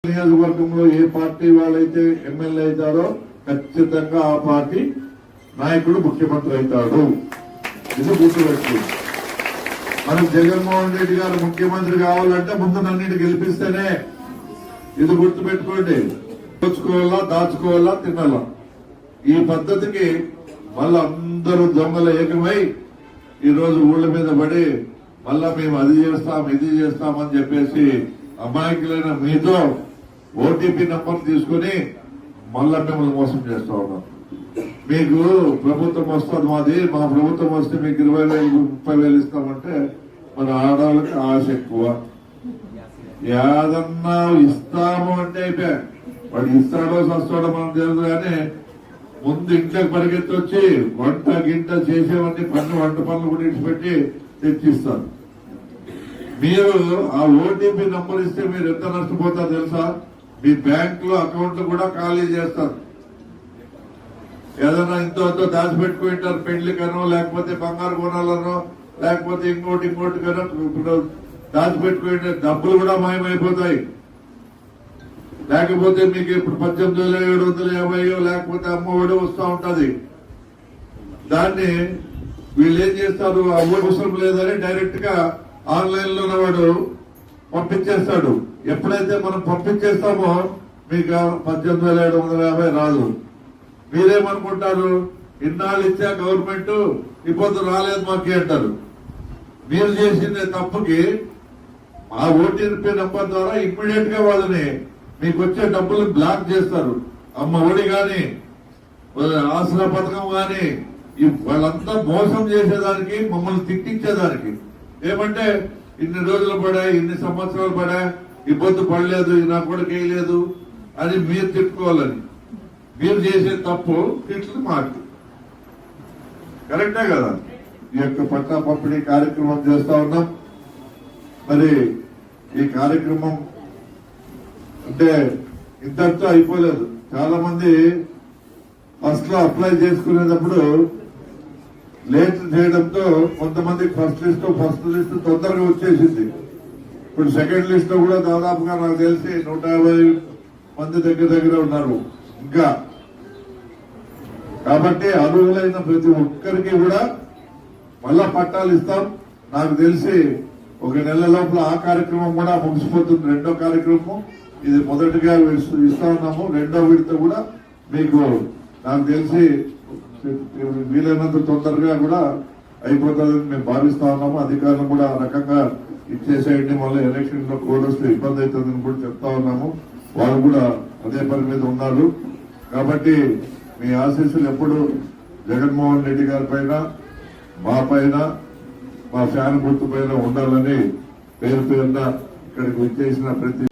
నియోజకవర్గంలో ఏ పార్టీ వాళ్ళైతే ఎమ్మెల్యే అవుతారో ఖచ్చితంగా ఆ పార్టీ నాయకుడు ముఖ్యమంత్రి అవుతాడు. ఇది గుర్తుపెట్టు. మనకు జగన్మోహన్ రెడ్డి గారు ముఖ్యమంత్రి కావాలంటే ముందు నన్నింటి గెలిపిస్తేనే. ఇది గుర్తుపెట్టుకోండి. దోచుకోవాలా, దాచుకోవాలా, తినాలా. ఈ పద్ధతికి మళ్ళా అందరూ దొంగలు ఏకమై ఈరోజు ఊళ్ళ మీద పడి మళ్ళా మేము అది చేస్తాం ఇది చేస్తామని చెప్పేసి అమాయకులైన మీతో ఓటీపీ నంబర్ తీసుకుని మళ్ళా మిమ్మల్ని మోసం చేస్తా ఉన్నాం. మీకు ప్రభుత్వం వస్తుంది, మా ప్రభుత్వం వస్తే మీకు 20,000 30,000 ఇస్తామంటే మన ఆడవాళ్ళకి ఆశ ఎక్కువ. ఏదన్నా ఇస్తాము అంటే అయిపోయా. వాడు ఇస్తాడో సస్తాడో మనం తెలుసు, కానీ ముందు ఇంట్లోకి పరిగెత్తి వచ్చి వంట గింట చేసేవన్నీ వంట పనులు కూడా ఇచ్చిపెట్టి తెచ్చిస్తారు. మీరు ఆ ఓటీపీ నంబర్ ఇస్తే మీరు ఎంత నష్టపోతారో తెలుసా? మీ బ్యాంక్ లో అకౌంట్ కూడా ఖాళీ చేస్తారు. ఏదైనా ఇంతో దాచిపెట్టుకుంటారు, పెళ్లికనో లేకపోతే బంగారు కొనాలనో లేకపోతే ఇంకోటి కనో ఇప్పుడు దాచిపెట్టుకుంటే డబ్బులు కూడా మాయమైపోతాయి. లేకపోతే మీకు ఇప్పుడు 18,750 లేకపోతే అమ్మఒడి వస్తూ ఉంటది. దాన్ని వీళ్ళు ఏం చేస్తారు, అవసరం లేదని డైరెక్ట్ గా ఆన్లైన్ లోనే వాడు పంపించేస్తాడు. ఎప్పుడైతే మనం పంపించేస్తామో మీకు 18,750 రాదు. మీరేమనుకుంటారు, ఇన్నాళ్ళు ఇచ్చా గవర్నమెంట్ ఇప్పుడు రాలేదు మాకి అంటారు. మీరు చేసిన తప్పుకి ఆ ఓటీపీ నంబర్ ద్వారా ఇమ్మీడియట్ గా వాళ్ళని మీకు వచ్చే డబ్బులు బ్లాక్ చేస్తారు. అమ్మ ఒడి గాని ఆసరా పథకం గాని వాళ్ళంతా మోసం చేసేదానికి, మమ్మల్ని తిట్టించేదానికి. ఏమంటే ఇన్ని రోజులు పడా, ఇన్ని సంవత్సరాలు పడా, ఇబ్బంది పడలేదు, నా కూడా చేయలేదు అని మీరు తిట్టుకోవాలని. మీరు చేసే తప్పు తిట్లు మాకు కరెక్టే కదా. ఈ యొక్క పట్టా పంపిణీ కార్యక్రమం చేస్తా ఉన్నాం. మరి ఈ కార్యక్రమం అంటే ఇంతటితో అయిపోలేదు. చాలా మంది ఫస్ట్ లో అప్లై చేసుకునేటప్పుడు లేట్ చేయడంతో కొంతమందికి ఫస్ట్ లిస్ట్ తొందరగా వచ్చేసింది. ఇప్పుడు సెకండ్ లిస్ట్ లో కూడా దాదాపుగా నాకు తెలిసి 150 మంది దగ్గర ఉన్నారు ఇంకా. కాబట్టి అర్హులైన ప్రతి ఒక్కరికి కూడా మళ్ళా పట్టాలు ఇస్తాం. నాకు తెలిసి 1 నెల లోపల ఆ కార్యక్రమం కూడా ముగిసిపోతుంది. రెండో కార్యక్రమం ఇది మొదటిగా ఇస్తా ఉన్నాము. రెండో విడత కూడా మీకు నాకు తెలిసి వీలైనంత తొందరగా కూడా అయిపోతుందని మేము భావిస్తా ఉన్నాము. అధికారులు కూడా ఆ రకంగా ఇచ్చేసేయండి, మళ్ళీ ఎలక్షన్ లో కోడ్ వస్తే ఇబ్బంది అవుతుందని కూడా చెప్తా ఉన్నాము. వాళ్ళు కూడా అదే పని మీద ఉన్నారు. కాబట్టి మీ ఆశీస్సులు ఎప్పుడు జగన్మోహన్ రెడ్డి గారి పైన, మా పైన, మా ఫ్యాన్ గుర్తు పైన ఉండాలని పేరున ఇక్కడికి వచ్చేసిన ప్రతి